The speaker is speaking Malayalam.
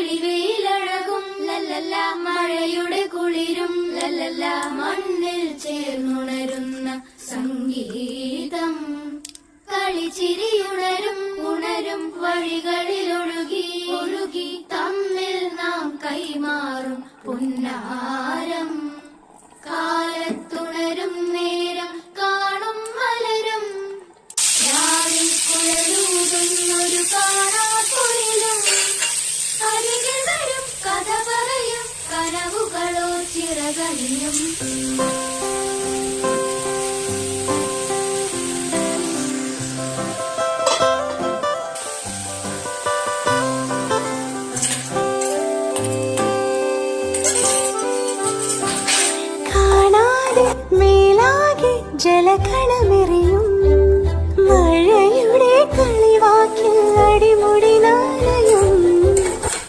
തെളിവെയിലഴകും ലല്ലല്ല, മഴയുടെ കുളിരും ലല്ലല്ല, മണ്ണിൽ ചേർന്നുണരുന്ന സംഗീതം. കളിച്ചിരിയുണരും ഉണരും വഴികളിലൊഴുകി ഒഴുകി തമ്മിൽ നാം കൈമാറും പുന്നാരം. കാലത്തുണരും നേരം കാണും മലരും രാവിൽ കുഴലൂതുന്നൊരു കാണാപ്പൊഴിലും അരികിൽ വരും കഥ പറയും കനവുകളോ ചിറകണിയും. മേലാകെ ജലകണമെറിയും